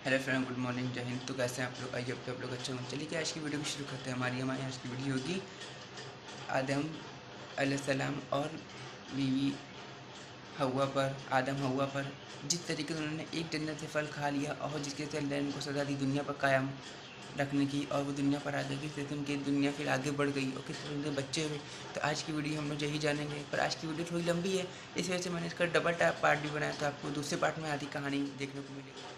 Hello friend, good morning, जय हिंद। तो कैसे हैं आप लोग? आइए आप लोग अच्छा हों। चलिए आज की वीडियो को शुरू करते हैं। हमारी आज की वीडियो होगी आदम अलैहिस्सलाम और बीवी हव्वा पर। आदम हव्वा पर जिस तरीके से उन्होंने एक जन्नत से फल खा लिया और जिसके से अल्लाह ने उनको सज़ा दी दुनिया पर कायम रखने की, और वो दुनिया पर आ गई, किस तरह से उनकी दुनिया फिर आगे बढ़ गई और किस तरह उनके बच्चे हुए। तो आज की वीडियो हम लोग यही जानेंगे। पर आज की वीडियो थोड़ी लंबी है, इस वजह से मैंने इसका डबल पार्ट भी बनाया, तो आपको दूसरे पार्ट में आधी कहानी देखने को मिलेगी।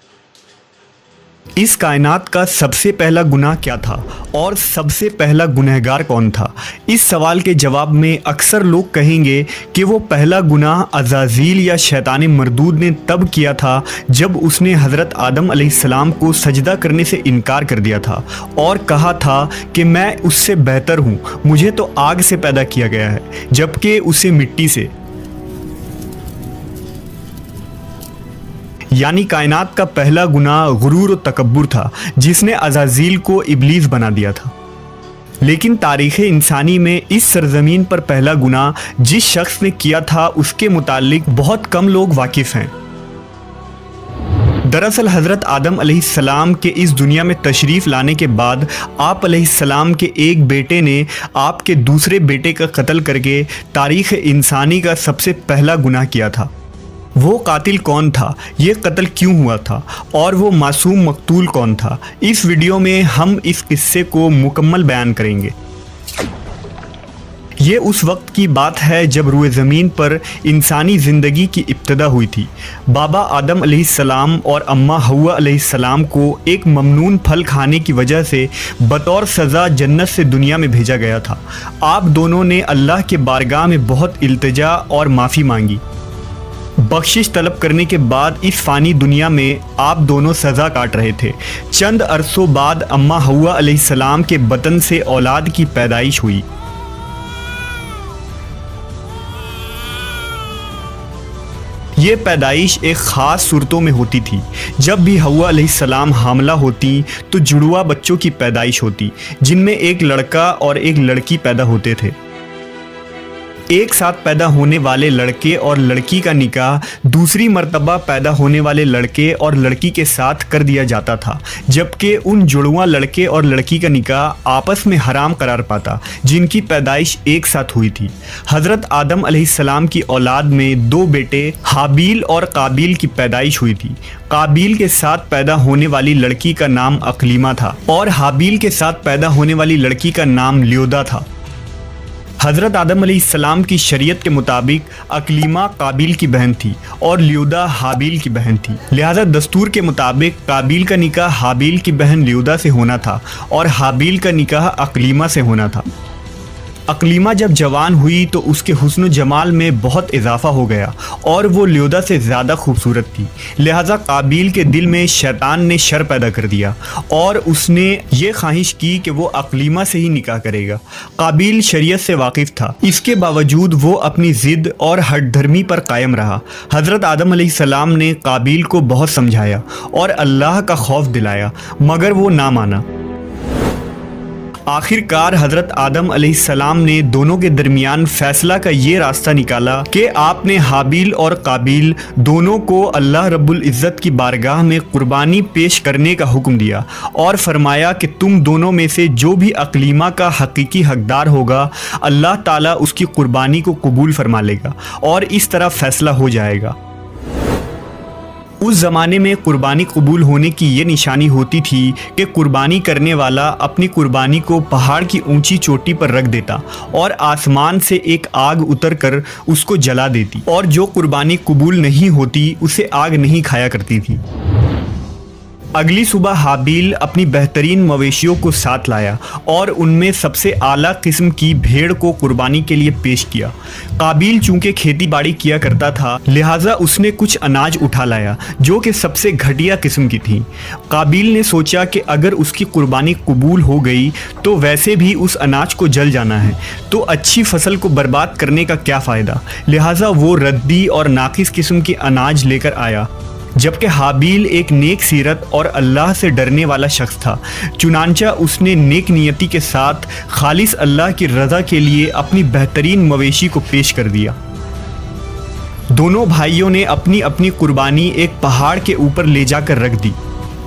इस कायनात का सबसे पहला गुनाह क्या था और सबसे पहला गुनहगार कौन था? इस सवाल के जवाब में अक्सर लोग कहेंगे कि वो पहला गुनाह अज़ाज़ील या शैतान मरदूद ने तब किया था जब उसने हज़रत आदम अलैहिस्सलाम को सजदा करने से इनकार कर दिया था और कहा था कि मैं उससे बेहतर हूँ, मुझे तो आग से पैदा किया गया है जबकि उसे मिट्टी से। यानी कायनात का पहला गुनाह गुरूर और तकब्बुर था जिसने अज़ाज़ील को इब्लीस बना दिया था। लेकिन तारीख़ इंसानी में इस सरज़मीन पर पहला गुनाह जिस शख्स ने किया था उसके मुतालिक बहुत कम लोग वाकिफ़ हैं। दरअसल हज़रत आदम अलैहिस्सलाम के इस दुनिया में तशरीफ़ लाने के बाद आप अलैहिस्सलाम के एक बेटे ने आपके दूसरे बेटे का कत्ल करके तारीख़ इंसानी का सबसे पहला गुनाह किया था। वो कातिल कौन था, ये कत्ल क्यों हुआ था और वो मासूम मकतूल कौन था? इस वीडियो में हम इस किस्से को मुकम्मल बयान करेंगे। ये उस वक्त की बात है जब रूए ज़मीन पर इंसानी ज़िंदगी की इब्तिदा हुई थी। बाबा आदम अलैहिस्सलाम और अम्मा हव्वा अलैहिस्सलाम को एक ममनून फल खाने की वजह से बतौर सज़ा जन्नत से दुनिया में भेजा गया था। आप दोनों ने अल्लाह के बारगाह में बहुत इल्तिजा और माफ़ी मांगी। बख्शिश तलब करने के बाद इस फ़ानी दुनिया में आप दोनों सज़ा काट रहे थे। चंद अरसों बाद अम्मा हव्वा अलैहिस्सलाम के बतन से औलाद की पैदाइश हुई। ये पैदाइश एक ख़ास सूरतों में होती थी। जब भी हव्वा अलैहिस्सलाम हामला होती तो जुड़वा बच्चों की पैदाइश होती, जिनमें एक लड़का और एक लड़की पैदा होते थे। एक साथ पैदा होने वाले लड़के और लड़की का निकाह दूसरी मर्तबा पैदा होने वाले लड़के और लड़की के साथ कर दिया जाता था, जबकि उन जुड़वा लड़के और लड़की का निकाह आपस में हराम करार पाता जिनकी पैदाइश एक साथ हुई थी। हज़रत आदम अलैहिस्सलाम की औलाद में दो बेटे हाबील और काबील की पैदाइश हुई थी। काबील के साथ पैदा होने वाली लड़की का नाम अकलीमा था और हाबील के साथ पैदा होने वाली लड़की का नाम ल्योदा था। हज़रत आदम अलैहिस्सलाम की शरीयत के मुताबिक अकलीमा काबील की बहन थी और ल्योदा हाबील की बहन थी। लिहाजा दस्तूर के मुताबिक काबील का निकाह हाबील की बहन ल्योदा से होना था और हाबील का निकाह अकलीमा से होना था। अकलीमा जब जवान हुई तो उसके हुस्न जमाल में बहुत इजाफा हो गया और वो ल्योदा से ज़्यादा खूबसूरत थी। लिहाजा काबील के दिल में शैतान ने शर पैदा कर दिया और उसने ये ख्वाहिश की कि वो अकलीमा से ही निकाह करेगा। काबील शरीयत से वाकिफ़ था, इसके बावजूद वो अपनी ज़िद और हठधर्मी पर कायम रहा। हज़रत आदम अलैहिस्सलाम ने काबील को बहुत समझाया और अल्लाह का खौफ दिलाया, मगर वो ना माना। आखिरकार हज़रत आदम अलैहिस्सलाम ने दोनों के दरमियान फ़ैसला का ये रास्ता निकाला कि आपने हाबील और काबील दोनों को अल्लाह रब्बुल इज़्ज़त की बारगाह में कुर्बानी पेश करने का हुक्म दिया और फरमाया कि तुम दोनों में से जो भी अकलीमा का हकीकी हकदार होगा अल्लाह ताला उसकी कुर्बानी को कबूल फरमा लेगा और इस तरह फ़ैसला हो जाएगा। उस ज़माने में कुर्बानी कबूल होने की ये निशानी होती थी कि कुर्बानी करने वाला अपनी कुर्बानी को पहाड़ की ऊंची चोटी पर रख देता और आसमान से एक आग उतरकर उसको जला देती, और जो कुर्बानी कबूल नहीं होती उसे आग नहीं खाया करती थी। अगली सुबह हाबील अपनी बेहतरीन मवेशियों को साथ लाया और उनमें सबसे आला किस्म की भेड़ को कुर्बानी के लिए पेश किया। काबील चूंकि खेती बाड़ी किया करता था, लिहाजा उसने कुछ अनाज उठा लाया जो कि सबसे घटिया किस्म की थी। काबील ने सोचा कि अगर उसकी कुर्बानी कबूल हो गई तो वैसे भी उस अनाज को जल जाना है, तो अच्छी फसल को बर्बाद करने का क्या फ़ायदा। लिहाजा वो रद्दी और नाकिस किस्म की अनाज लेकर आया। जबकि हाबील एक नेक सीरत और अल्लाह से डरने वाला शख्स था, चुनांचा उसने नेक नियति के साथ खालिस अल्लाह की रज़ा के लिए अपनी बेहतरीन मवेशी को पेश कर दिया। दोनों भाइयों ने अपनी अपनी कुर्बानी एक पहाड़ के ऊपर ले जाकर रख दी।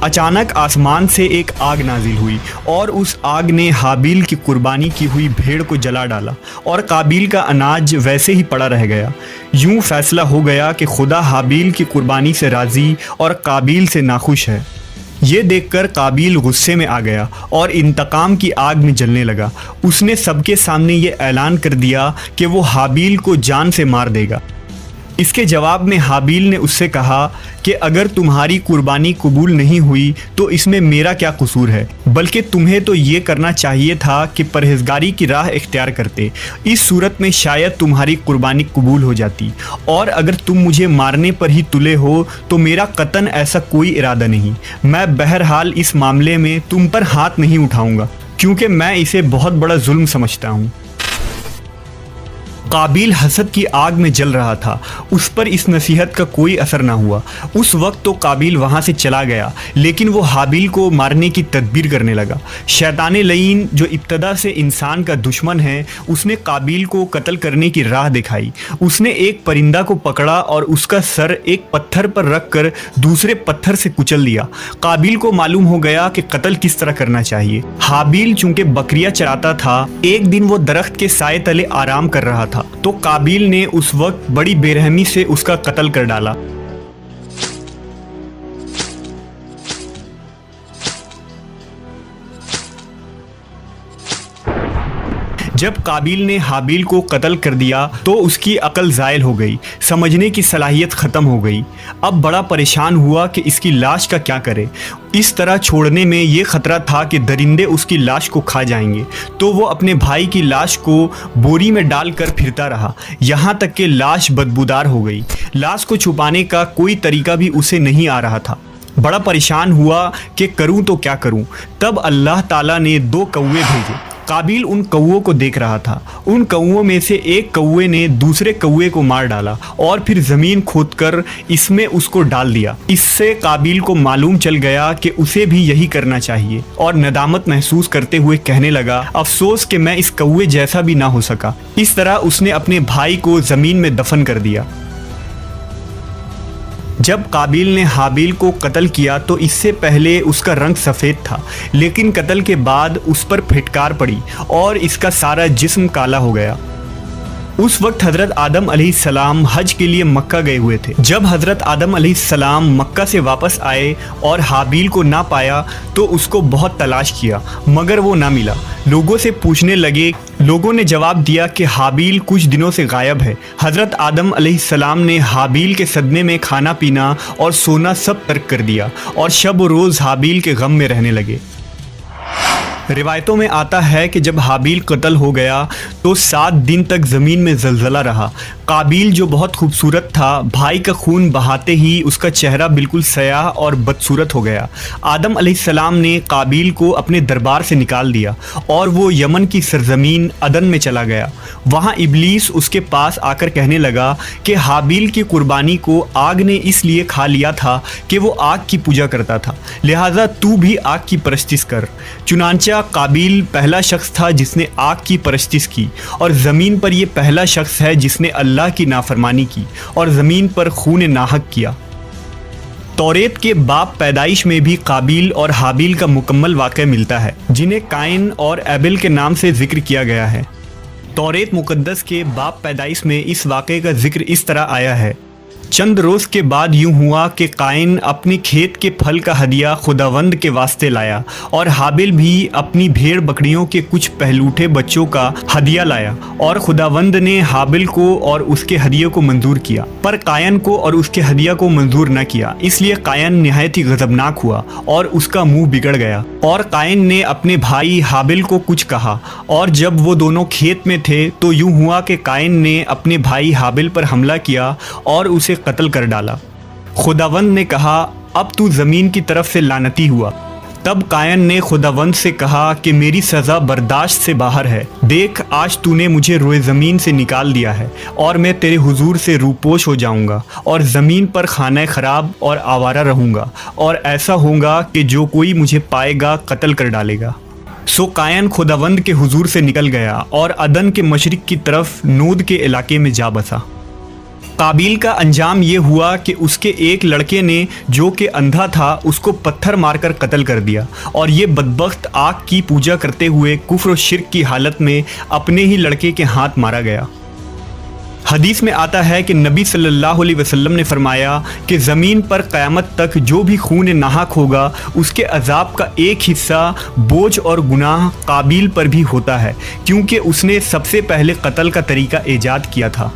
अचानक आसमान से एक आग नाजिल हुई और उस आग ने हाबिल की कुर्बानी की हुई भेड़ को जला डाला और काबिल का अनाज वैसे ही पड़ा रह गया। यूं फैसला हो गया कि खुदा हाबिल की कुर्बानी से राज़ी और काबिल से नाखुश है। ये देखकर काबिल गुस्से में आ गया और इंतकाम की आग में जलने लगा। उसने सबके सामने ये ऐलान कर दिया कि वो हाबिल को जान से मार देगा। इसके जवाब में हाबिल ने उससे कहा कि अगर तुम्हारी कुर्बानी कबूल नहीं हुई तो इसमें मेरा क्या कसूर है, बल्कि तुम्हें तो ये करना चाहिए था कि परहेजगारी की राह इख्तियार करते। इस सूरत में शायद तुम्हारी कुर्बानी कबूल हो जाती, और अगर तुम मुझे मारने पर ही तुले हो तो मेरा कतन ऐसा कोई इरादा नहीं। मैं बहरहाल इस मामले में तुम पर हाथ नहीं उठाऊंगा, क्योंकि मैं इसे बहुत बड़ा जुल्म समझता हूँ। काबिल हसद की आग में जल रहा था। उस पर इस नसीहत का कोई असर ना हुआ। उस वक्त तो काबिल वहाँ से चला गया, लेकिन वो हाबिल को मारने की तदबीर करने लगा। शैतान लईन जो इब्तदा से इंसान का दुश्मन है, उसने काबिल को कत्ल करने की राह दिखाई। उसने एक परिंदा को पकड़ा और उसका सर एक पत्थर पर रख कर दूसरे पत्थर से कुचल दिया। काबिल को मालूम हो गया कि कत्ल किस तरह करना चाहिए। हाबिल चूंकि बकरियां चराता था, एक दिन वो दरख्त के साए तले आराम कर रहा था, तो काबिल ने उस वक्त बड़ी बेरहमी से उसका कत्ल कर डाला। जब काबिल ने हाबिल को कत्ल कर दिया तो उसकी अकल ज़ायल हो गई, समझने की सलाहियत ख़त्म हो गई। अब बड़ा परेशान हुआ कि इसकी लाश का क्या करे। इस तरह छोड़ने में ये ख़तरा था कि दरिंदे उसकी लाश को खा जाएंगे, तो वो अपने भाई की लाश को बोरी में डालकर फिरता रहा, यहाँ तक कि लाश बदबूदार हो गई। लाश को छुपाने का कोई तरीका भी उसे नहीं आ रहा था। बड़ा परेशान हुआ कि करूँ तो क्या करूँ। तब अल्लाह ताला ने 2 कौवे भेजे। काबिल उन कौवों को देख रहा था। उन कौवों में से एक कौवे ने दूसरे कौवे को मार डाला और फिर ज़मीन खोदकर इसमें उसको डाल दिया। इससे काबिल को मालूम चल गया कि उसे भी यही करना चाहिए, और नदामत महसूस करते हुए कहने लगा, अफसोस कि मैं इस कौवे जैसा भी ना हो सका। इस तरह उसने अपने भाई को ज़मीन में दफन कर दिया। जब काबिल ने हाबिल को कत्ल किया तो इससे पहले उसका रंग सफ़ेद था, लेकिन कत्ल के बाद उस पर फिटकार पड़ी और इसका सारा जिस्म काला हो गया। उस वक्त हज़रत आदम अलैहिस्सलाम हज के लिए मक्का गए हुए थे। जब हज़रत आदम अलैहिस्सलाम मक्का से वापस आए और हाबिल को ना पाया तो उसको बहुत तलाश किया, मगर वो ना मिला। लोगों से पूछने लगे। लोगों ने जवाब दिया कि हाबिल कुछ दिनों से गायब है। हज़रत आदम अलैहिस्सलाम ने हाबिल के सदमे में खाना पीना और सोना सब तर्क कर दिया और शब रोज़ हाबिल के गम में रहने लगे। रिवायतों में आता है कि जब हाबिल कत्ल हो गया तो 7 दिन तक ज़मीन में ज़लज़ला रहा। काबिल जो बहुत खूबसूरत था, भाई का खून बहाते ही उसका चेहरा बिल्कुल सयाह और बदसूरत हो गया। आदम अलैहिस्सलाम ने काबिल को अपने दरबार से निकाल दिया और वो यमन की सरजमीन अदन में चला गया। वहाँ इब्लीस उसके पास आकर कहने लगा कि हाबिल की कुर्बानी को आग ने इसलिए खा लिया था कि वो आग की पूजा करता था, लिहाजा तू भी आग की परस्तिश कर। चुनांचा काबिल पहला शख्स था जिसने आग की परस्तिश की, और ज़मीन पर यह पहला शख्स है जिसने अल्लाह की नाफरमानी की और ज़मीन पर खून नाहक किया। तौरेत के बाब पैदाइश में भी काबिल और हाबिल का मुकम्मल वाक़या मिलता है, जिन्हें काइन और एबेल के नाम से जिक्र किया गया है। तौरेत मुक़द्दस के बाब पैदाइश में इस वाक़े का जिक्र इस तरह आया है, चंद रोज़ के बाद यूँ हुआ कि काइन अपने खेत के फल का हदिया खुदावंद के वास्ते लाया, और हाबिल भी अपनी भेड़ बकरियों के कुछ पहलूठे बच्चों का हदिया लाया, और खुदावंद ने हाबिल को और उसके हदिये को मंजूर किया, पर कायन को और उसके हदिया को मंजूर न किया। इसलिए कायन निहायत ही गज़बनाक हुआ और उसका मुंह बिगड़ गया, और कायन ने अपने भाई हाबिल को कुछ कहा। और जब वो दोनों खेत में थे तो यूँ हुआ कि कायन ने अपने भाई हाबिल पर हमला किया और उसे कत्ल कर डाला। खुदावंद ने कहा, अब तू ज़मीन की तरफ से लानती हुआ। तब कायन ने खुदावंद से कहा कि मेरी सज़ा बर्दाश्त से बाहर है। देख, आज तूने मुझे रोए ज़मीन से निकाल दिया है और मैं तेरे हुजूर से रूपोश हो जाऊंगा और ज़मीन पर खाना खराब और आवारा रहूंगा, और ऐसा होगा कि जो कोई मुझे पाएगा कत्ल कर डालेगा। सो कायन खुदावंद के हुजूर से निकल गया और अदन के मशरिक की तरफ नूद के इलाके में जा बसा। قابیل کا انجام یہ ہوا کہ اس کے ایک لڑکے نے جو کہ اندھا تھا اس کو پتھر مار کر قتل کر دیا، اور یہ بدبخت آگ کی پوجا کرتے ہوئے کفر و شرک کی حالت میں اپنے ہی لڑکے کے ہاتھ مارا گیا۔ حدیث میں آتا ہے کہ نبی صلی اللہ علیہ وسلم نے فرمایا کہ زمین پر قیامت تک جو بھی خون ناحق ہوگا اس کے عذاب کا ایک حصہ بوجھ اور گناہ قابیل پر بھی ہوتا ہے، کیونکہ اس نے سب سے پہلے قتل کا طریقہ ایجاد کیا تھا۔